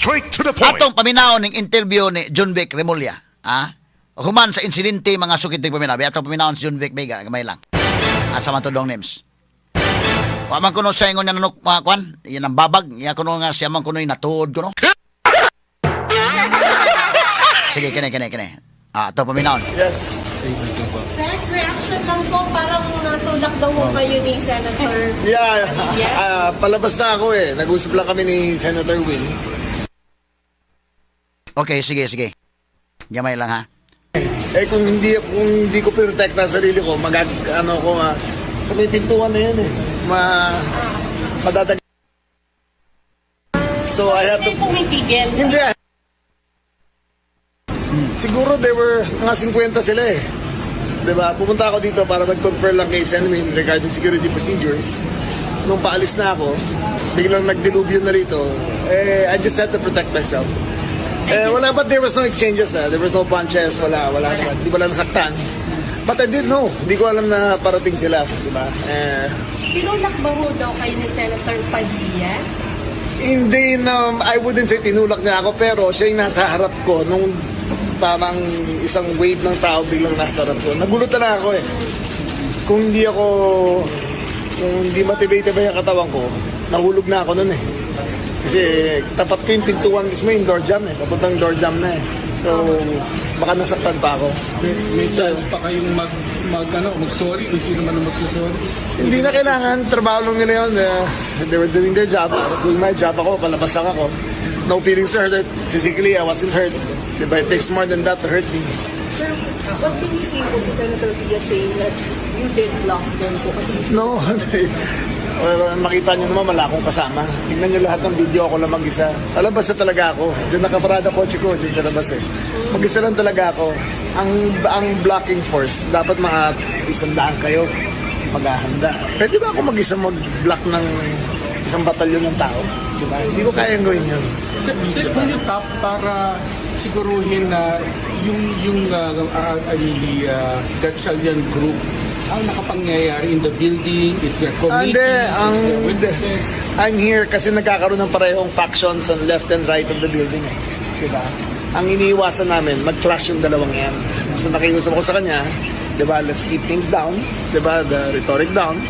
Straight to the point. Atong paminaw ning interview ni John Vic Remulla. Human sa insidente mga sukit paminaw. Atong paminaw si John Vic Vega, gamay lang. Asa man to dong names. Wa man kuno sa ingon nanok kwan, yan ang babag, ya kuno nga siya man kuno natuod kuno. Sige, kene. Ato paminaw. Yes. Sir, reaction lang po, parang natulak daw mo kayo ni Senator. Yeah, palabas na ako eh. Nag-usap lang kami ni Senator Will. Okay, sige. Gamay lang ha. Eh kung hindi ko protekta sa sarili ko, sa may pintuan na yan eh. Madadag. So I have to... Hindi pumipigil. Hindi. Siguro they were mga 50 sila eh. Diba? Pumunta ako dito para mag-confer lang kay Senwin regarding security procedures. Nung paalis na ako, biglang nagdilubyo na rito. I just had to protect myself. But there was no exchanges. There was no punches. Wala naman. Di ba lang nasaktan? But I didn't know. Hindi ko alam na parating sila. Diba? Tinulak ba ho daw kayo ni Senator Padilla? Hindi na, I wouldn't say tinulak niya ako, pero siya yung nasa harap ko nung parang isang wave ng tao biglang nasa harap ko. Nagulutan na ako eh. Kung hindi motivated ba yung katawan ko, nahulog na ako nun eh. Kasi tapat ko yung pintuan mismo yung door jam eh. Papuntang door jam na eh. So, baka nasaktan pa ako. May chance pa kayong mag-sorry kung sino man ang magsusorry? Hindi na kailangan. Trabaho lang nila yun. They were doing their job. I was doing my job. Ako, palabas lang ako. No feelings hurt. Physically, I wasn't hurt. Diba? It takes more than that to hurt me. Sir, what can you say po to Senator Villa saying that you did block them po kasi you No. Well, makita nyo naman, wala akong kasama. Tingnan nyo lahat ng video, ako lang mag-isa. Palabas na talaga ako. Diyan nakaparada kotse ko, diyan sa labas eh. Mag-isa lang talaga ako. Ang blocking force, dapat mga 100 kayo maghahanda. Pwede ba ako mag-isa mag-block ng isang batalyon ng tao? Diba? Hindi ko kayang gawin yun. Sir, kung yung top para siguruhin na yung Gatchalian group ang nakapangyayari in the building, it's their committees, it's their witnesses. I'm here kasi nagkakaroon ng parehong factions on left and right of the building. Diba? Ang iniiwasan namin, mag-clash yung dalawang yan. So nakiusap ko sa kanya, diba, let's keep things down, diba, the rhetoric down.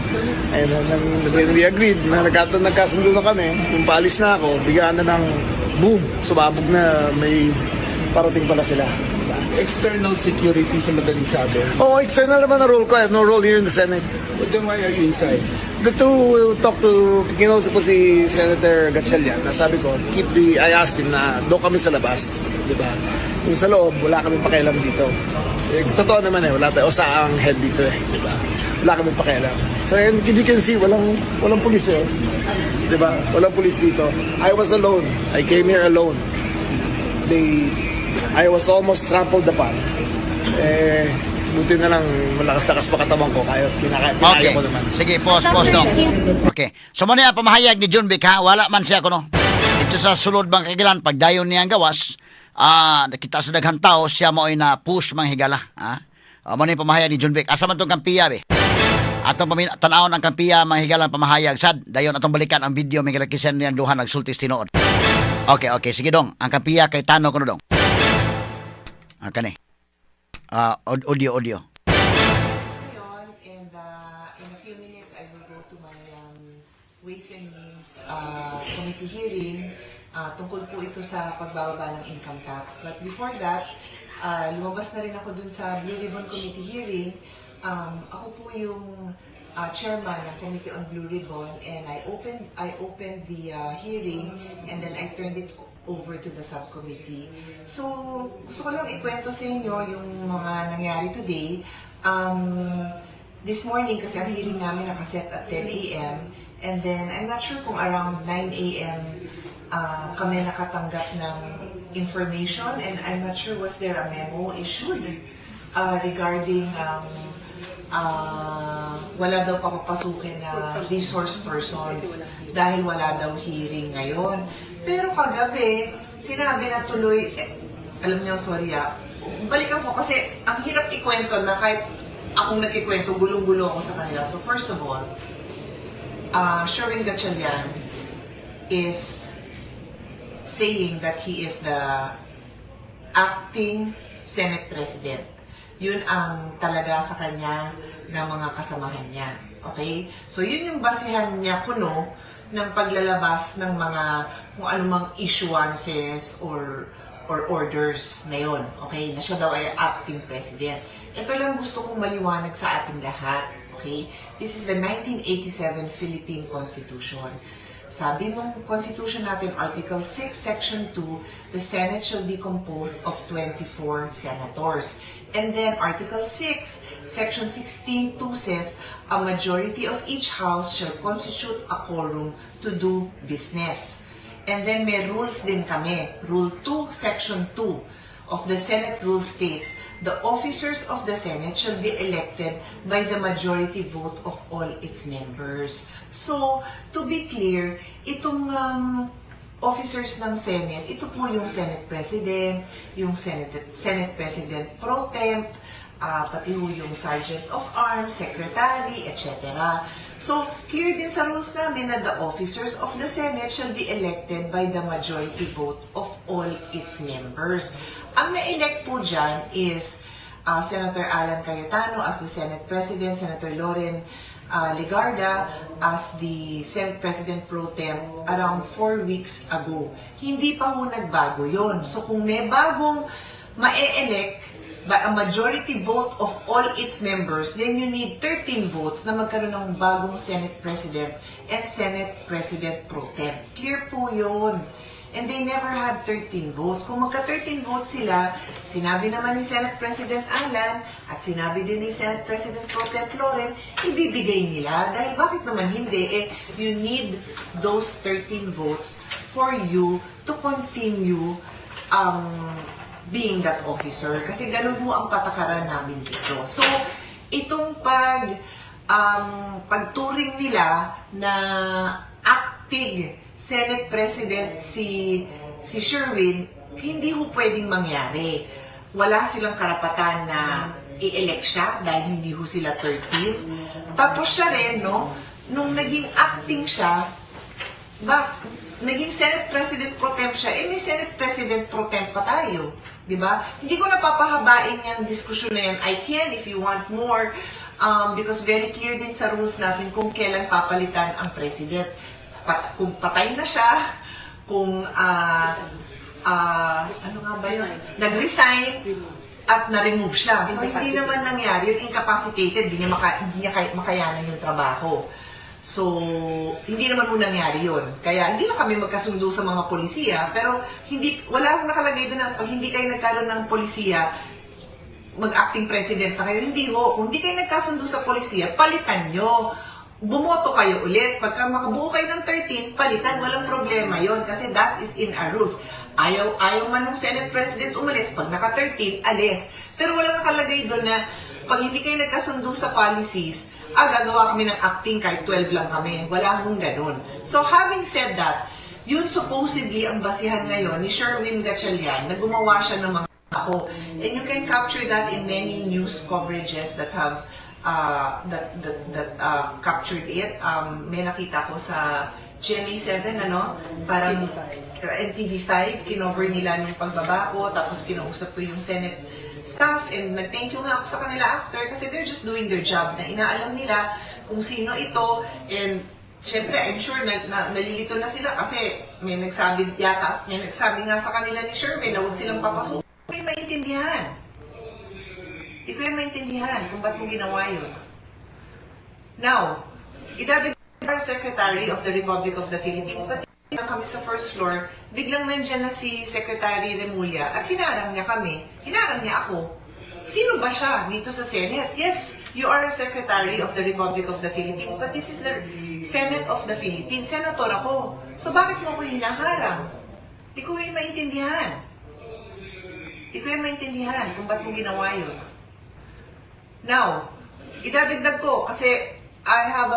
And then we agreed na nagkasundo na kami. Kung paalis na ako, bigyan na ng boom, sumabog na may parating pala sila. External security sa madaling sabi. Oh, external naman na role ko. I have no role here in the Senate. But then why are you inside? The two will talk to, kinausap po si Senator Gatchalian. Sabi ko, I asked him na doon kami sa labas. Diba? Yung sa loob, wala kami pakialam dito. Totoo naman wala tayo sa ang head dito eh. Diba? Wala kami pakialam. So, and you can see, walang pulis eh. Diba? Walang pulis dito. I was alone. I came here alone. I was almost trampled upon. Buti na lang malakas-lakas pa katawan ko. Kaya kinaya ko naman. Sige, pause dong. Okay. So muna pamahayag ni John Vic ha, wala man siya kuno. Ito sa sulod bang kagilan, pagdayon niya ang gawas, nakita sa daghang tao, siya mo ay na-push mang higala. Muna pamahayag ni John Vic. Asa man tong kampiya be? Atong tanawon ang kampiya mang higalan pamahayag sad. Dayon atong balikan ang video may kilakisan niyan duha nagsultis tinuod. Okay, sige dong. Ang kampiya kay Tano kuno dong. Kani. Audio. Ngayon, and in a few minutes, I will go to my Ways and Means committee hearing. Tungkol po ito sa pagbababa ng income tax. But before that, lumabas na rin ako dun sa Blue Ribbon Committee hearing. Ako po yung chairman ng Committee on Blue Ribbon, and I opened the hearing, and then I turned it over to the subcommittee. So, gusto ko lang ikwento sa inyo yung mga nangyari today. This morning, kasi ang hearing namin nakaset at 10 a.m. And then, I'm not sure kung around 9 a.m. Kami nakatanggap ng information, and I'm not sure was there a memo issued regarding wala daw papapasukin na resource persons dahil wala daw hearing ngayon. Pero kagabi, sinabi na tuloy, alam niyo, sorry balikan ko kasi ang hirap ikwento na kahit akong nagkikwento, gulong-gulo ako sa kanila. So first of all, Sherwin Gatchalian is saying that he is the acting Senate President. Yun ang talaga sa kanya ng mga kasamahan niya. Okay? So yun yung basihan niya kuno ng paglalabas ng mga kung anumang issuances or orders na yun. Okay? Na siya daw ay acting president. Ito lang gusto kong maliwanag sa ating lahat. Okay? This is the 1987 Philippine Constitution. Sabi ng Constitution natin, Article 6, Section 2, the Senate shall be composed of 24 senators. And then Article 6, Section 16, 2 says, a majority of each house shall constitute a quorum to do business. And then may rules din kami. Rule 2, Section 2 of the Senate rule states, the officers of the Senate shall be elected by the majority vote of all its members. So, to be clear, itong officers ng Senate, ito po yung Senate President, yung Senate President Pro Temp, pati ho yung Sergeant of Arms, Secretary, etc. So, clear din sa rules namin na the officers of the Senate shall be elected by the majority vote of all its members. Ang na-elect po dyan is Senator Alan Cayetano as the Senate President, Senator Loren Legarda as the Senate President Pro Tem around 4 weeks ago. Hindi pa ho nagbago yon. So kung may bagong ma-elect by a majority vote of all its members, then you need 13 votes na magkaroon ng bagong Senate President and Senate President Pro Tem. Clear po yun. And they never had 13 votes. Kung magka-13 votes sila, sinabi naman ni Senate President Alan at sinabi din ni Senate President Pro Tem Loren, ibibigay nila. Dahil bakit naman hindi? You need those 13 votes for you to continue being that officer. Kasi ganun mo ang patakaran namin dito. So, itong pagturing nila na acting Senate President si Sherwin, hindi ho pwedeng mangyari. Wala silang karapatan na i-elect siya dahil hindi ho sila 13. Tapos siya rin, no, nung naging acting siya, naging Senate President Pro Temp siya, may Senate President Pro Temp pa tayo. Diba? Hindi ko napapahabain yung diskusyon na yan. I can if you want more, because very clear din sa rules natin kung kailan papalitan ang President. Kung patay na siya, kung ano nga ba yun? Nag-resign at na-remove siya. So, hindi naman nangyari. Yung incapacitated, hindi niya makayanan yung trabaho. So, hindi naman mo nangyari yun. Kaya, hindi na kami magkasundo sa mga polisiya, pero wala akong nakalagay doon na pag hindi kayo nagkaroon ng polisiya, mag-acting president na kayo. Hindi ho. Kung hindi kayo nagkasundo sa polisiya, palitan nyo. Bumoto kayo ulit. Pagka makabuo kayo ng 13, palitan. Walang problema yon kasi that is in our rules. Ayaw man ng Senate President umalis. Pag naka-13, alis. Pero walang nakalagay doon na pag hindi kayo nagkasundo sa policies, gagawa kami ng acting kahit 12 lang kami. Wala hong ganun. So, having said that, yun supposedly ang basihan ngayon ni Sherwin Gatchalian na gumawa siya ng mga ako. And you can capture that in many news coverages that have captured it. May nakita ko sa GMA7, parang NTV5, kinover nila nung pagbaba ko, tapos kinausap ko yung Senate staff, and nag-thank you nga ako sa kanila after, kasi they're just doing their job, na inaalam nila kung sino ito, and syempre, I'm sure na nalilito na sila, kasi may nagsabi nga sa kanila ni Sherwin na huwag silang papasok. Hindi ko maintindihan. Hindi ko yan maintindihan kung ba't mo ginawa yun. Now, idadagdag our Secretary of the Republic of the Philippines, but kami sa first floor, biglang nandyan na si Secretary Remulla at hinarang niya kami. Hinarang niya ako. Sino ba siya dito sa Senate? Yes, you are a Secretary of the Republic of the Philippines, but this is the Senate of the Philippines. Senator ako. So bakit mo ko hinaharang? Hindi ko yung maintindihan. Hindi ko yung maintindihan kung ba't mo ginawa yun. Now, idadagdag ko kasi I have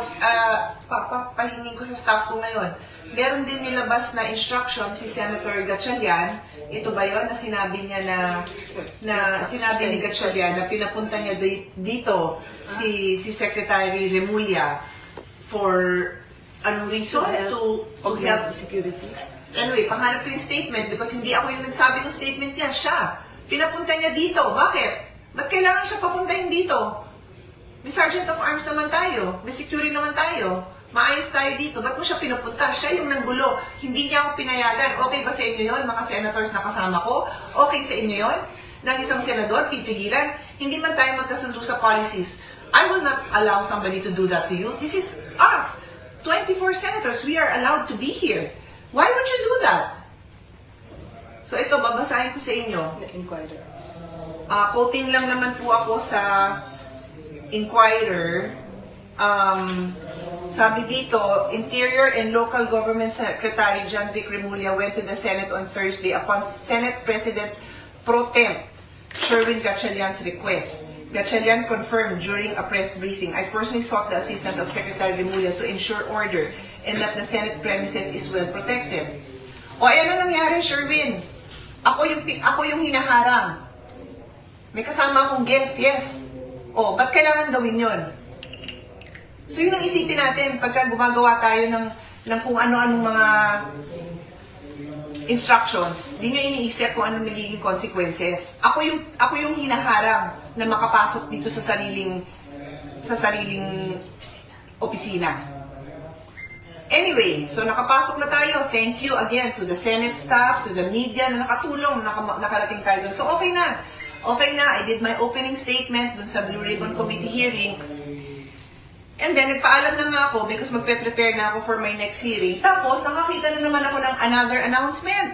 pahingin ko sa staff ko ngayon. Meron din nilabas na instruction si Senator Gatchalian. Ito ba yon na sinabi niya na sinabi ni Gatchalian na pinapunta niya dito si Secretary Remulla for anong reason to help security. Anyway, pangharap ko yung statement because hindi ako yung nagsabi ng statement niya. Siya. Pinapunta niya dito. Bakit? Ba't kailangan siya papuntahin dito? May Sergeant of Arms naman tayo. May security naman tayo. Maayos tayo dito. Ba't mo siya pinupunta? Siya yung nanggulo. Hindi niya ako pinayagan. Okay ba sa inyo yon, mga senators na kasama ko? Okay sa inyo yon? Ng isang senador, pipigilan? Hindi man tayo magkasundo sa policies. I will not allow somebody to do that to you. This is us. 24 senators, we are allowed to be here. Why would you do that? So ito, babasahin ko sa inyo. Quoting lang naman po ako sa Inquirer. Sabi dito, Interior and Local Government Secretary John Vic Remulla went to the Senate on Thursday upon Senate President Pro Tem Sherwin Gatchalian's request. Gatchalian confirmed during a press briefing, I personally sought the assistance of Secretary Remulla to ensure order and that the Senate premises is well protected. O ano nangyari, Sherwin? Ako yung hinaharang. May kasama akong guest, yes. O, ba't kailangan gawin yon? So yun ang isipin natin pagka gumagawa tayo ng kung ano-anong mga instructions. Hindi nyo iniisip kung anong nagiging consequences. Ako yung hinaharang na makapasok dito sa sariling opisina. Anyway, so nakapasok na tayo. Thank you again to the Senate staff, to the media na nakatulong, nakarating tayo doon. So okay na. Okay na, I did my opening statement dun sa Blue Ribbon Committee hearing. And then, nagpaalam na nga ako because magpe-prepare na ako for my next hearing. Tapos, nakakita na naman ako ng another announcement.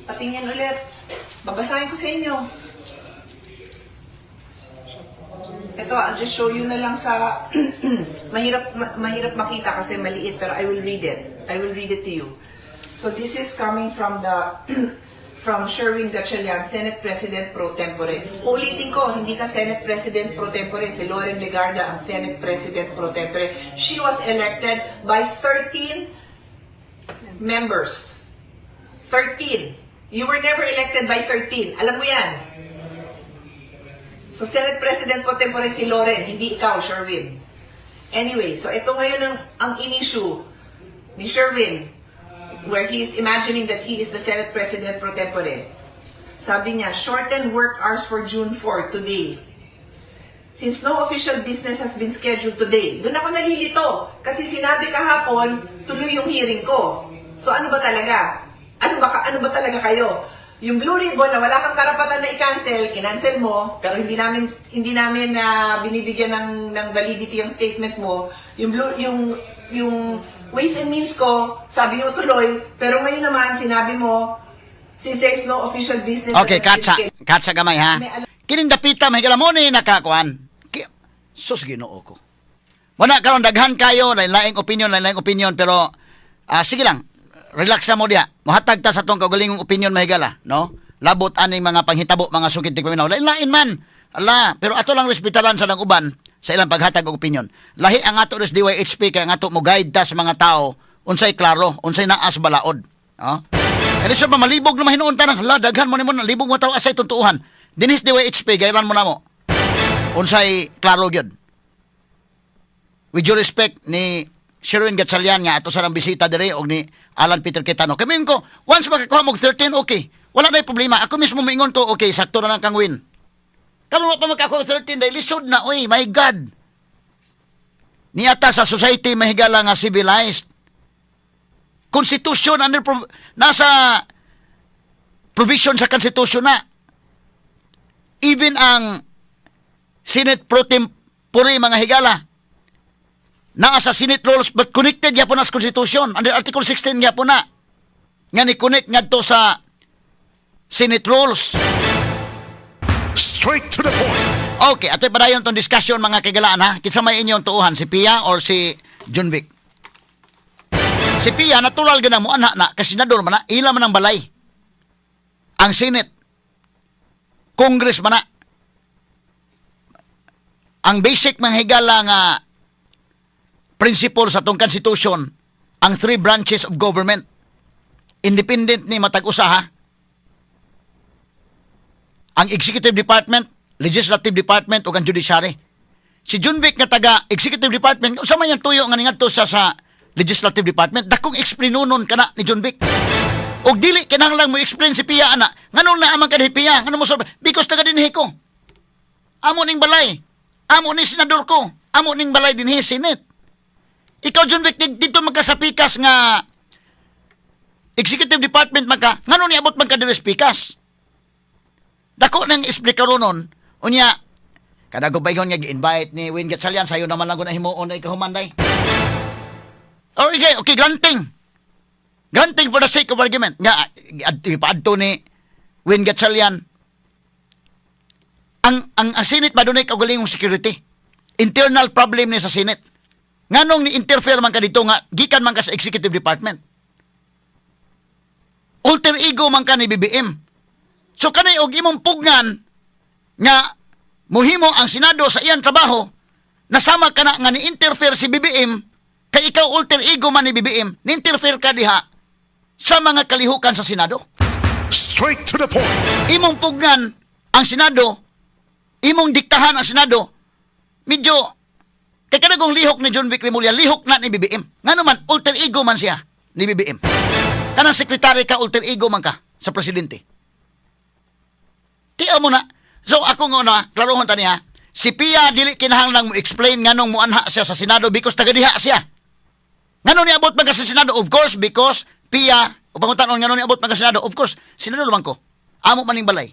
Patingin ulit. Babasahin ko sa inyo. Ito, I'll just show you na lang sa... mahirap makita kasi maliit, pero I will read it. I will read it to you. So, this is coming from the... from Sherwin Gatchalian, Senate President Pro Tempore. Ulitin ko, hindi ka Senate President Pro Tempore. Si Loren Legarda ang Senate President Pro Tempore. She was elected by 13 members. 13. You were never elected by 13. Alam mo yan. So, Senate President Pro Tempore si Loren, hindi ikaw, Sherwin. Anyway, so ito ngayon ang in-issue ni Sherwin, where he is imagining that he is the Senate President Pro Tempore. Sabi niya, shorten work hours for June 4 today. Since no official business has been scheduled today. Doon ako nalilito. Kasi sinabi kahapon, tuloy yung hearing ko. So ano ba talaga? Ano ba talaga kayo? Yung Blue Ribbon na wala kang karapatan na i-cancel, kinancel mo, pero hindi namin binibigyan ng validity yung statement mo. Yung ways and means ko, sabi mo tuloy, pero ngayon naman, sinabi mo, since there is no official business... Okay, katsa gamay ha. Kinindapita, may mo ni nakakuan. Sus, ginoo ko. Wala karon daghan kayo, lain-laing opinion, pero sige lang, relax na mo diya. Muhatag ta sa tong kaugalingong opinion mahigala, no? Labot aning mga panghitabo, mga sukit ti paminaw. Lain-lain man. Ala, pero ato lang respetaran sa lang uban sa ilang paghatag og opinion. Lahi ang ato res DYHP kay ang ato mo guide ta sa mga tao unsay klaro, unsay naas balaod. No? Kaya siya ba malibog na mahinuon tanang, hala, daghan mo libog mo tao asay tuntuuhan. Dinis DYHP, gayran mo na mo. Unsay klaro gyud. With due respect ni Sherwin Gatchalian nga ato sa nang bisita dire og ni Alan Peter Quetano. Kami ko, once makakuha mo 13, okay. Wala na problema. Ako mismo maingon ko, okay, sakto na lang kang win. Karon pa magkakuha 13 dahil lisod na, oy, my God. Niyata sa society mahigala nga civilized. Constitution nasa provision sa Constitution na. Even ang Senate Pro Tempore mga higala naa sa Senate rules but connected yapon na sa Constitution under Article 16 yapon na nga ni connect ngadto sa Senate rules. Straight to the point. Okay, ato'y padayon tong discussion mga kagalaan ha. Kinsa may inyong tuuhan, si Pia or si Junvic? Si Pia natural gana mo anak na kasi senador man na ila man ang balay. Ang Senate Congress man na. Ang basic mga higala nga principle sa tong Constitution, ang 3 branches of government. Independent ni matag usaha. Ang Executive Department, Legislative Department ug ang Judiciary. Si Junvic nga taga Executive Department, unsa man yang tuyo nga ningadto sa Legislative Department, dakong explinunon kana ni Junvic. Og dili kinahanglan mo explain si Pia ana. Nganong naaman ka ni Pia? Ngano mo sabi? Because taga dinhi ko. Amo ning balay. Amo ni senador ko. Amo ning balay dinhi Senate. Ikaw John Vic dito magkasapikas nga executive department man ka. Ngano ni abot man ka diri sa pikas? Dako nang explikaronon. Unya kada ko baygon nga gi-invite ni Win Gatchalian sayo naman lang ko na himuon ay kahumanday. Okay, granting. Granting for the sake of argument. Nga, ipaadto ni Win Gatchalian. Ang Senate ba doon ay kagalingong security? Internal problem ni sa Senate. Nganong ni-interfere man ka dito nga, gikan man ka sa executive department. Alter ego man ka ni BBM. So kanay og imong pugnan nga muhimo ang Senado sa iyang trabaho, nasama ka na nga ni-interfere si BBM, kay ikaw alter ego man ni BBM, ni-interfere ka diha sa mga kalihukan sa Senado. Straight to the point. Imong pugnan ang Senado, imong diktahan ang Senado, medyo, kay kanagong lihok ni John Vic Remulla, lihok na ni BBM. Nga naman, alter ego man siya ni BBM. Kanang sekretary ka, alter ego man ka sa presidente. Tiyaw mo na. So ako nga na, klarohon ta niya, si Pia dili kinahanglang mo explain nganong muanha siya sa Senado because tagadiha siya. Nganong niabot man ka sa Senado? Of course, because Pia, upang utanon nganong niabot man ka sa Senado? Of course, Senado naman ko. Amo maning balay.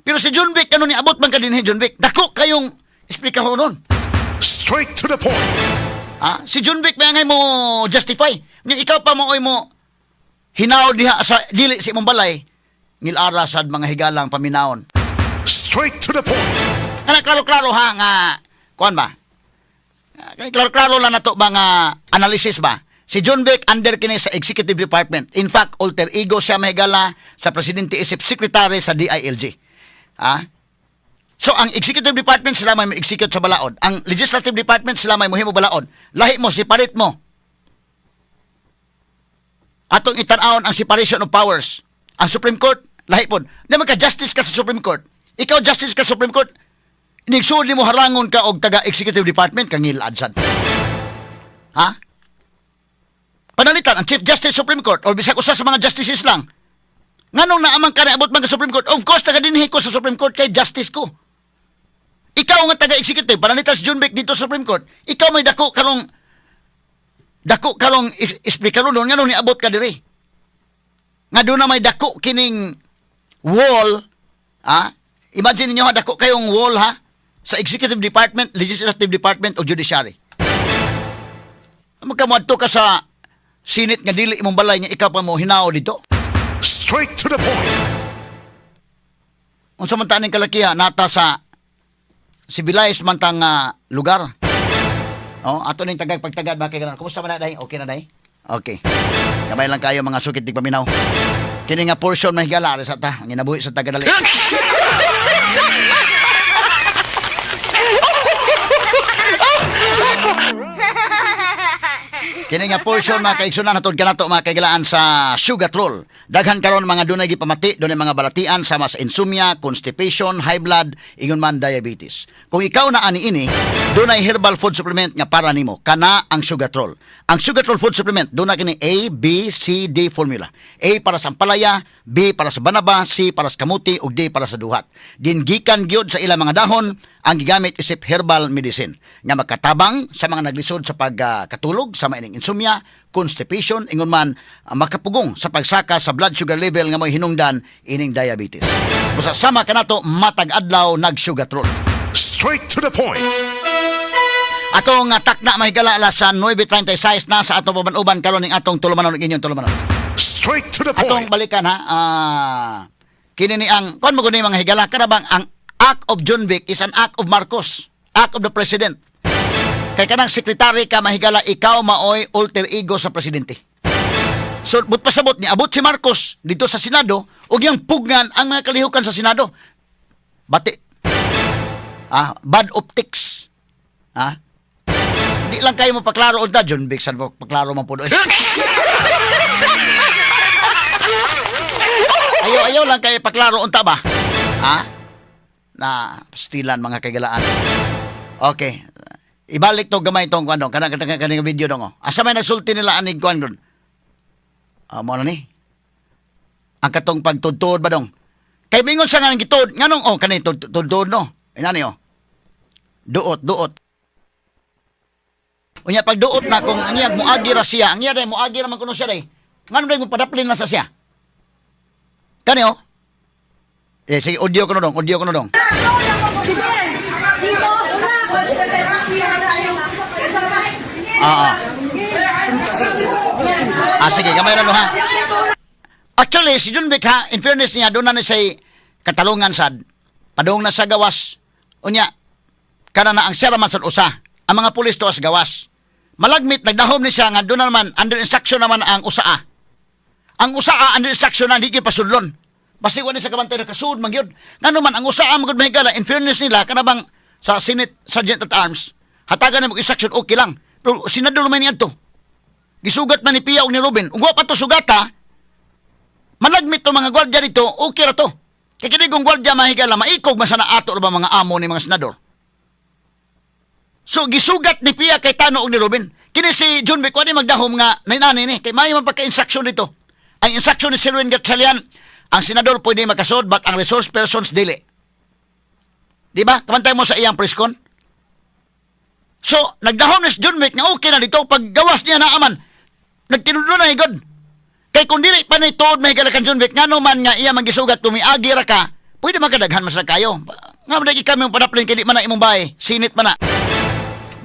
Pero si John Vic, ano niabot man ka din John Vic? Dako kayong explication nun. Straight to the point. Si John Vic may ngay mo justify. Nga ikaw pa mo hinaw diha sa dili si mong balay ngilara sad mga higalang paminaon. Straight to the point. Ana klaro-klaro ha nga kuan ba? Klaro-klaro lang nato ba nga analysis ba? Si John Vic under kini sa executive department. In fact, alter ego siya mahigala sa presidente isip secretary sa DILG. So ang executive department sila may execute sa balaod. Ang legislative department sila may muhimo balaod. Lahi mo, separate mo. Atong itan-aon ang separation of powers. Ang Supreme Court, lahi po. Di magka-justice ka sa Supreme Court. Ikaw justice ka sa Supreme Court. Inigsud mo harangon ka og taga-executive department kang ngil-adsan. Panalitan ang Chief Justice Supreme Court o bisag usa sa mga justices lang. Nganong naamang ka na abot man ka Supreme Court? Of course, taga-dinhi ko sa Supreme Court kay justice ko. Ikaw nga taga-executive, panalitan si John Vic dito sa Supreme Court. Ikaw may dako karong explikaron doon, nga nung niabot ka diri. Nga doon na may dako kining wall, imagine niyo ha, dako kayong wall ha, sa Executive Department, Legislative Department o Judiciary. Magkamuadto ka sa Senate nga dili imong balay nga ikaw pa mo hinaw dito. Straight to the point. Unsa man taning kalakiha nata sa civilized man tang lugar. Ato ning tagag pagtagad ba kay ganan. Kumusta man na day? Okay na day? Okay. Gamay lang kayo mga sukit tig paminaw. Kini nga portion mahigala sa ta, ang ginabuhi sa tagadali. Kini nga portion mga kaigsunan hatod kanato mga kaigalaan sa sugar troll. Daghan karon mga dunay gipamati, dunay mga balatian sama sa insomnia, constipation, high blood, ingon man diabetes. Kung ikaw na ani ini, dunay herbal food supplement nga para nimo, kana ang sugar troll. Ang sugar troll food supplement dunay kini A, B, C, D formula. A para sa ampalaya, B para sa banaba, C para sa kamuti ug D para sa duhat. Din gikan gyud sa ilang mga dahon ang gigamit isip herbal medicine nga makatabang sa mga naglisod sa pagkatulog sa maining insomnia, constipation, ingon man makapugong sa pagsaka sa blood sugar level nga mo'y hinungdan ining diabetes. Busa sama kanato matag adlaw nag sugar troll. Straight to the point. Atong takna mahigala alas sa 9:36 na sa atong paban-uban karon ning atong tulumanon inyong tulumanon. Straight to the Atong point. balikan ha. Kini ni ang kon mo guni mga higala karabang ang act of John Vic is an act of Marcos, act of the president. Kay kanang sekretary ka mahigala ikaw maoy alter ego sa presidente. So but pasabot ni abot si Marcos dito sa Senado ug yang pugnan ang mga kalihukan sa Senado. Bati. Bad optics. Di lang kayo mo paklaro unta John Vic san paklaro man pud. Ayaw lang kayo paklaro unta ba? Na pastilan mga kagalaan. Okay. Ibalik to gamay tong kanong kanang video dong. Asa may nagsulti nila anig kuan ron. Mo na ni. Ang katong pagtudtod ba dong? Kay mingon sa nga gitod, nganong kani tudtod no. Inani Duot. Unya pag duot na kung niya moagi ra siya, ang niya day moagi ra man kuno siya day. Ngano day mo padaplin na sa siya? Kani sige, audio ko na dong. Sige, gamay lang ha. Actually, si John Vic ha, in fairness niya, doon na say katalungan sad. Padung na sa gawas. Unya, kana na ang siraman sa usa. Ang mga pulis to as gawas. Malagmit, nagdahom ni siya nga doon na naman, under instruction naman ang usaa. Ang usaa, under instruction na, hindi pasudlon. Basi wala sa kabantay na kasud, magyod. Nga naman, ang usaa, magod mahigala, in fairness nila, kanabang sa Senate Sergeant at Arms, hatagan na mag-instruction, okay lang. Pero senador naman niya to. Gisugat man ni Pia o ni Ruben. Ugwa pa to sugata, malagmit to mga gwardya dito, okay ra to. Kaya kini kung gwardya mahigala, maikog masana ato ba mga amo ni mga senador. So, gisugat ni Pia kay Tano o ni Ruben. Kini si John Vic, wadi magdahom nga, nainani ni, kay may man pagka-instruction dito. Ang instruction ni Selwyn Gatchalian, ang senador pwede makasod, but ang resource persons dili. Di ba? Kamantay mo sa iyang preskon. So, nagdahom ni si John Vic nga okay na dito, pag gawas niya na aman, nagtinudo na igod. Kay kung dili pa na itood mahigala kan John Vic, nga naman nga iya magisugat, tumiagi ra ka, pwede makadaghan mas na kayo. Nga madagi kami yung padaplin, kaya di man na imong bahay, sinit man na.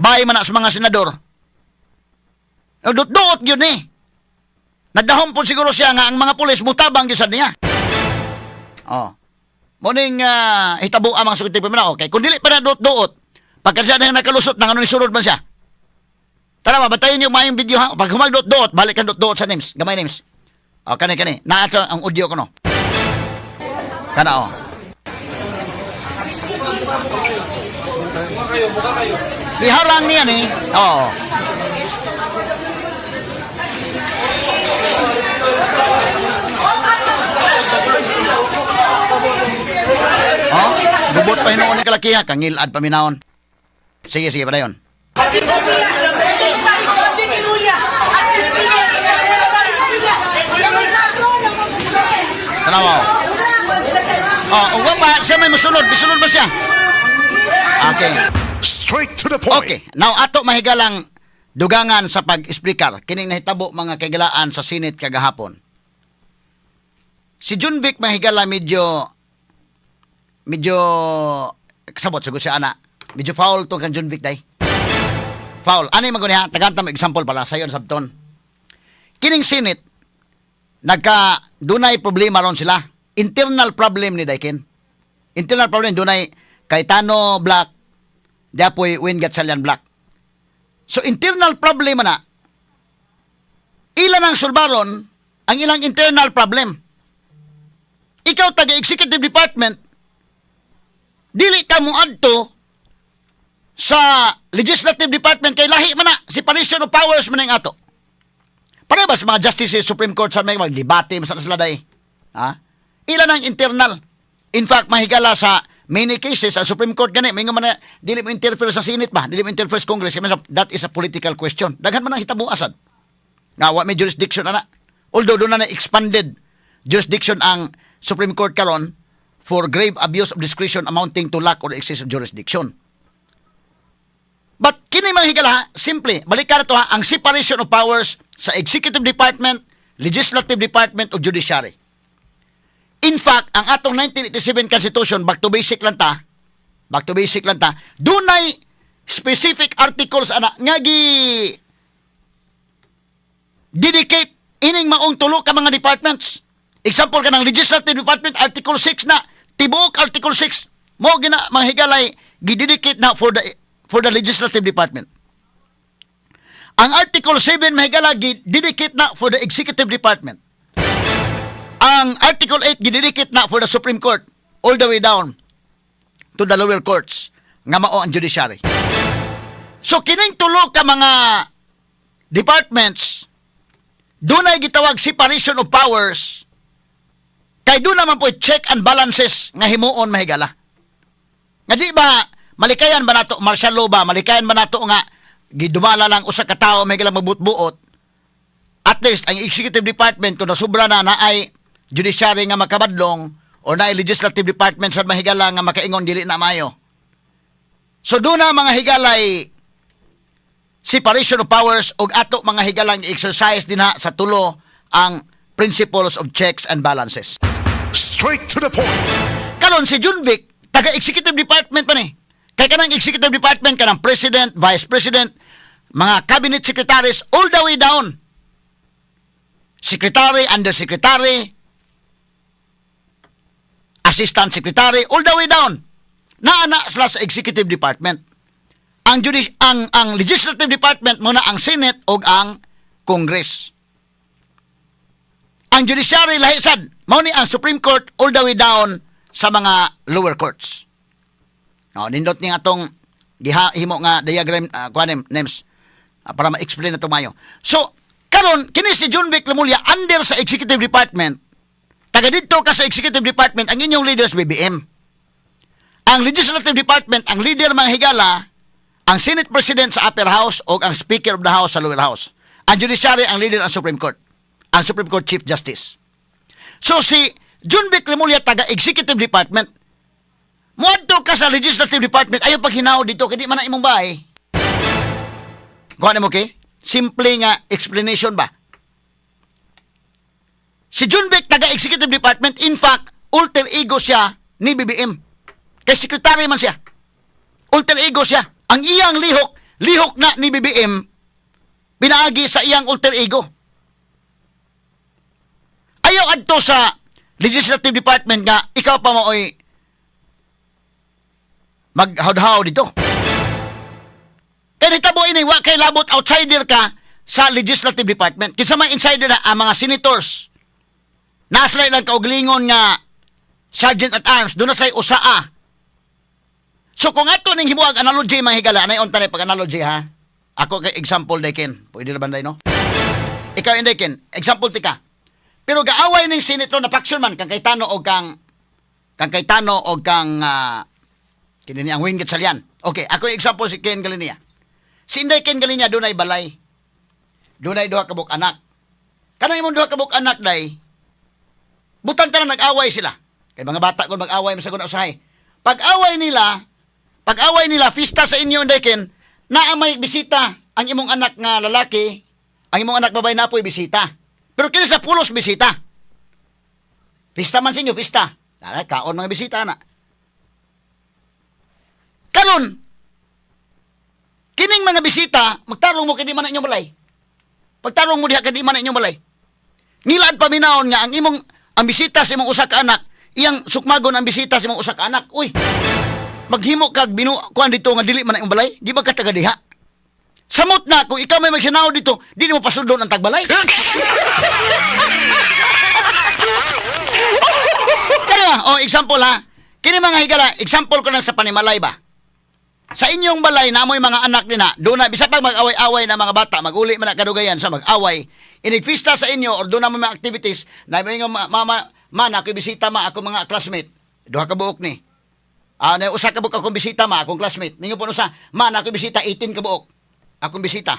Bahay man na sa mga senador. Dut-duot yun eh. Nagdahom po siguro siya nga ang mga pulis mutabang gisan niya. Muning hitabo ang mga sukitip mo na, okay. Kung dili pa na dut-duot, pagka siya na nakalusot, nang ano isurod man siya. Tara, bantayin niyo mayong video ha. Pag humag-dut-duot, balik ang dut-duot sa names. Gamay names. Kani. Naasa ang audio ko no. Kana Iharang niya ni. Gubot pa hinuon ni kalakiha, kangilad paminahon. Sige, padayon. Tanawa. Uwa pa, siya may masunod. Bisunod ba siya? Okay. Straight to the point. Okay. Now, ato mahigalang dugangan sa pag-explicar. Kining nahitabo mga kagalaan sa Senate kagahapon. Si John Vic mahigala medyo kasabot sagot siya ana. Medyo foul to kan John Vic day. Foul. Ano yung maguniha? Tagantang example pala sa yon sabton. Kining Senate dunay problema ron sila. Internal problem ni Daikin. Internal problem dunay Cayetano Black, Dapoy Win Gatchalian Black. So internal problem na. Ilan ang sulbaron ang ilang internal problem. Ikaw taga executive department, dili ka mo adto sa legislative department kay lahi man na separation of powers man ang ato. Para ba sa mga justices Supreme Court sa may debate sa sila day? Ilan ang internal? In fact, mahigala sa many cases sa Supreme Court gani, may nga man dili mo interfere sa Senate ba? Dili mo interfere sa Congress kaya that is a political question. Daghan man ang hitabo asad. Nga wa may jurisdiction ana. Although doon na expanded jurisdiction ang Supreme Court karon for grave abuse of discretion amounting to lack or excess of jurisdiction. But kini mahigala, simple, balikan na to ang separation of powers sa Executive Department, Legislative Department o Judiciary. In fact, ang atong 1987 Constitution, back to basic lang ta, dunay specific articles ana nga dedicate ining maong tulo ka mga departments. Example ka ng Legislative Department, Article 6 na, tibuok Article 6, mo gina mahigalay, gidedicate na for the Legislative Department. Ang Article 7 mahigala gidedicate na for the Executive Department. Ang Article 8 gidedicate na for the Supreme Court all the way down to the lower courts nga mao ang judiciary. So kining tulo ka mga departments dunay gitawag separation of powers kay doon naman po check and balances nga himuon mahigala. Nga di ba malikayan ba nato martial law ba, malikayan ba nato nga gidumala lang usa ka tawo mahigala magbutbuot. At least ang Executive Department kung nasubra na ay judiciary nga makabadlong o na legislative department sa mahigala nga makaingon dili na mayo. So doon na mga higalay separation of powers og ato mga higalang exercise dinha sa tulo ang principles of checks and balances. Straight to the point. Karon si Junvic, taga-executive department pa ni. Kay kanang executive department, kanang president, vice president, mga cabinet secretaries, all the way down. Secretary, undersecretary, assistant secretary, all the way down. Naana sila sa executive department. Ang legislative department muna ang Senate o ang Congress. Ang judiciary lahisad, mao ni ang Supreme Court all the way down sa mga lower courts. No, nindot ni atong gihimo nga diagram names para ma-explain na mayo. So, karon kini si Junvic Remulla under sa executive department. Taga dito ka sa executive department ang inyong leaders BBM. Ang legislative department ang leader mga higala, ang Senate President sa upper house o ang Speaker of the House sa lower house. Ang judiciary ang leader ang Supreme Court. Ang Supreme Court Chief Justice. So si Junvic Remulla taga executive department. Muadto ka sa legislative department ayaw paghinaw dito kay di man na imong bahay. Kuha mo okay? Simple nga explanation ba? Si Junvic taga executive department, in fact, alter ego siya ni BBM. Kay secretary man siya. Alter ego siya. Ang iyang lihok na ni BBM, pinaagi sa iyang alter ego. Ayaw adto sa legislative department nga, ikaw pa maoy maghawd-haw dito. Kaya nitabo ini, wa kay labot outsider ka sa legislative department. Kinsa may insider na ang mga senators. Naslay lang kauglingon nga sergeant at arms, doon na sa'y usaa. So kung ato ning himuag analogy mga higala, anay on tanay pag analogy ha. Ako kay example Dayken. Pwede na banday no? Ikaw in Dayken, example tika. Pero gaaway ning senator na faction man kang Cayetano o kang Cayetano o kang kinini ang Win Gatchalian. Okay, ako yung example si Ken Galinia. Si Inday Ken Galinia dunay balay. Dunay duha ka buk anak. Kanang imong duha ka buk anak day. Butang tanan nag-away sila. Kay mga bata kon mag-away man sa kun usahay. Pag-away nila fista sa inyo Inday Ken, na may bisita ang imong anak nga lalaki, ang imong anak babae na po'y bisita. Pero kini sa pulos bisita. Pista man sa inyo, pista. Kaon mga bisita na. Karon, kining mga bisita, magtarong mo kadi man na inyong balay. Pagtarong mo diha kadi man na inyong balay. Nilad paminaon nga ang bisita sa imong usa ka anak, iyang sukmagon ang bisita sa imong usa ka anak. Uy, maghimo kag kuan dito nga dili man na imong balay, di ba ka taga diha? Samot na kung ikaw may maghinaw dito, di mo pasudlon ang tagbalay. Kaya, example ha. Kini mga higala, example ko lang sa panimalay ba? Sa inyong balay na amoy mga anak nina, doon na, bisa pag mag-away-away na mga bata, mag-uli man na kadugayan sa mag-away, inigfista sa inyo, or doon na mga activities, na may mama, ako'y bisita ako mga classmate, duha ka buok ni. Usa ka buok akong bisita akong classmate. Ninyo po usa, ako'y bisita, 18 ka buok. Akong bisita.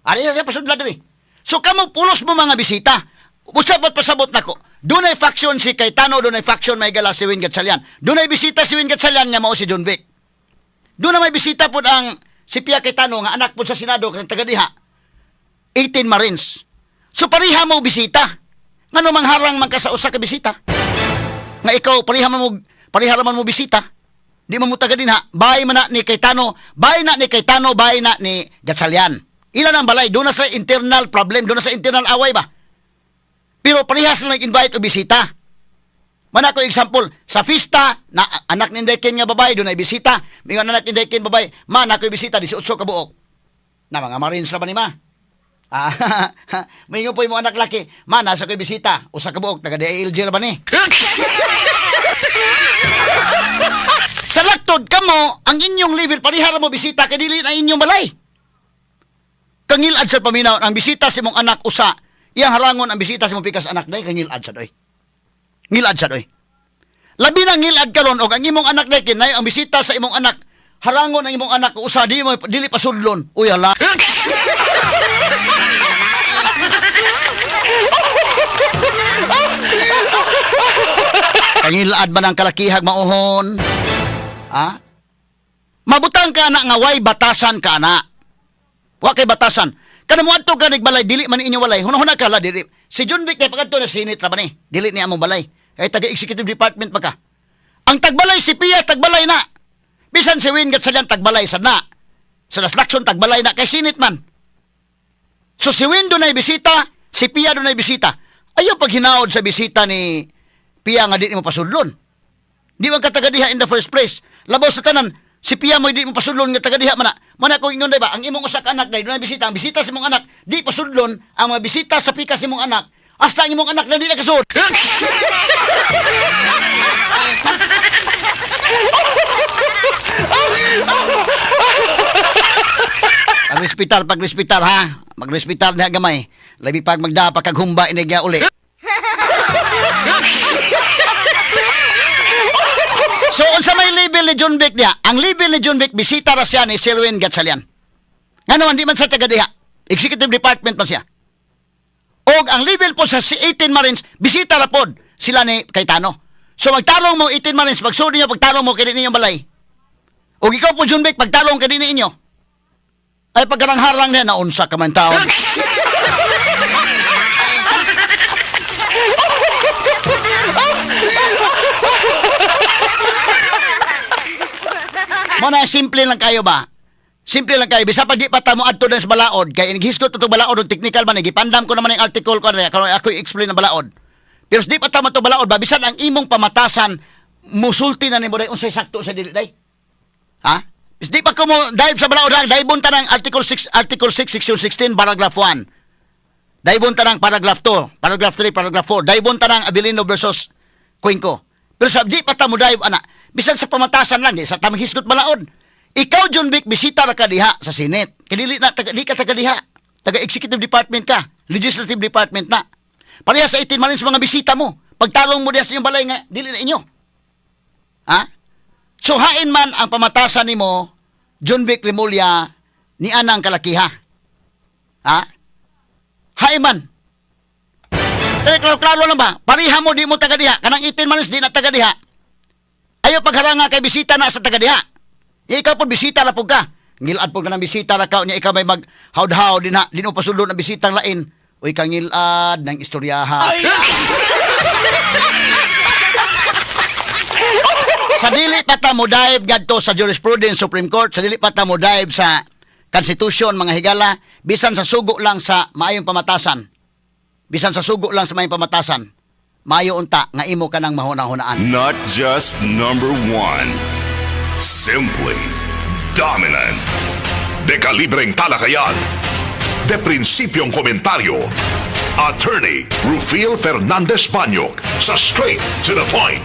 Siya pasudla dito. So, kamo pulos mo mga bisita. Usapot pasabot na ko. Doon ay faction si Cayetano, doon ay faction may gala si Win Gatchalian. Doon ay bisita si Win Gatchalian nga mao si Junvic. Doon na may bisita po ang si Pia Cayetano nga anak po sa Senado kang taga diha. 18 Marines. So pariha mo bisita. Ngano mangharang man ka sa usa ka bisita? Nga ikaw pariha man mo bisita. Di mo taga dinha. Bahay man na ni Cayetano, bahay na ni Gatchalian. Ilan ang balay? Doon na sa internal problem, doon na sa internal away ba? Pero parehas na nag-invite o bisita. Man ako example, sa festa, na anak ni Inday nga babae, doon ay bisita. May anak ni Inday babae, ako'y bisita, 18 ka buok. Na mga Marines na ba ni ma? May po yung mga anak laki, nasa ko'y bisita, usa ka buok, taga DILG na ba ni? Sa laktod kamo, ang inyong level, parihara mo bisita, kadili na inyong balay. Kangilad sa paminaw, ang bisita sa mong anak usa, iyang harangon ang bisita sa mong pikas anak day, kangilad sa doy. Ngilad sa doy. Labi na ngilad karon og ang imong anak day kinay ang bisita sa imong anak, harangon ang imong anak usa dili pasudlon. Uy hala. Pangilaad man ang kalakihag mauhon. Ha? Mabutang ka na nga way batasan ka na. Wa kay batasan. Kada mo adto ka nagbalay dili man inyo walay. Hunahuna ka la dili. Si John Vic kay pagadto na sinit ra ba ni? Dili niya mo balay. Kay taga executive department pa ka. Ang tagbalay si Pia tagbalay na. Bisan si Win gat salyan tagbalay sad na. Sa Laslakson tagbalay na kay sinit man. So si Win do na bisita, si Pia do na bisita. Ayaw pag hinaod sa bisita ni Pia nga di mo pasudlon. Di man ka taga diha in the first place. Labaw sa tanan, si Pia mo di mo pasudlon nga taga diha man na. Mana ko ingon ba, ang imong usa ka anak dai do na bisita, ang bisita sa imong anak di pasudlon, ang mga bisita sa pikas imong anak, hasta ang imong anak na di nakasud. Pag-respital ha. Mag-respital na gamay. Labi pag magdapa kag humba inigya uli. So unsa may level ni John Vic niya? Ang level ni John Vic bisita ra siya ni Selwyn Gatchalian. Ngano di man sa taga diha. Executive department pa siya. Og ang level po sa 18 Marines bisita ra pod sila ni Cayetano. So magtarong mo 18 Marines magsud niyo pagtarong mo kini ninyong balay. Og ikaw po John Vic pagtarong kini ninyo. Ay pagkarang-harang niya naunsa ka man taon. Muna, simple lang kayo ba? Simple lang kayo. Bisa pag di pa tamo adto sa balaod, kaya inighiskot ito balaod, o technical man, gipandam ko naman yung article ko, ako i-explain ng balaod. Pero di pa tamo ito balaod ba, bisan ang imong pamatasan, musulti na ni mo, unsay sakto sa dili, day. Ha? Di pa ko mo dive sa balaod, daibon ta ng Article 6, Section 16, Paragraph 1. Daibon ta ng Paragraph 2, Paragraph 3, Paragraph 4. Daibon ta ng Abilino versus Cuenco. Pero sa di pa tamo dive, anak, bisan sa pamatasan lang, di sa tamhisgot balaod. Ikaw, John Vic, bisita ra ka diha sa Senate. Kadili na, di ka taga diha. Taga-executive department ka. Legislative department na. Pareha sa 18 Marines mga bisita mo. Pagtarong mo diha sa inyong balay nga, dili na inyo. Ha? So, hain man ang pamatasan ni mo, John Vic Remulla, ni Anang Kalakiha. Ha? Hain man. Eh, klaro lang ba? Pareha mo, di mo taga diha. Kanang 18 Marines, di na taga diha. Ayaw pagharanga kay bisita na sa taga diha. Ikaw po bisita na po ka. Ngilad po ka ng bisita na ka. Ikaw may mag-hawd-hawd din ha. Di mo pasulod ng bisitang lain. Uy kang ngilad ng istoryaha. Sa dili pata mo dive gadto sa jurisprudence Supreme Court. Sa dili pata mo dive sa Constitution mga higala. Bisan sa sugo lang sa maayong pamatasan. Bisan sa sugo lang sa maayong pamatasan. Maayo unta nga imo ka ng mahunahunaan. Not just number one. Simply dominant. De kalibreng talakayan. De prinsipyong komentaryo. Attorney Rufil Fernandez Banyok sa Straight to the Point.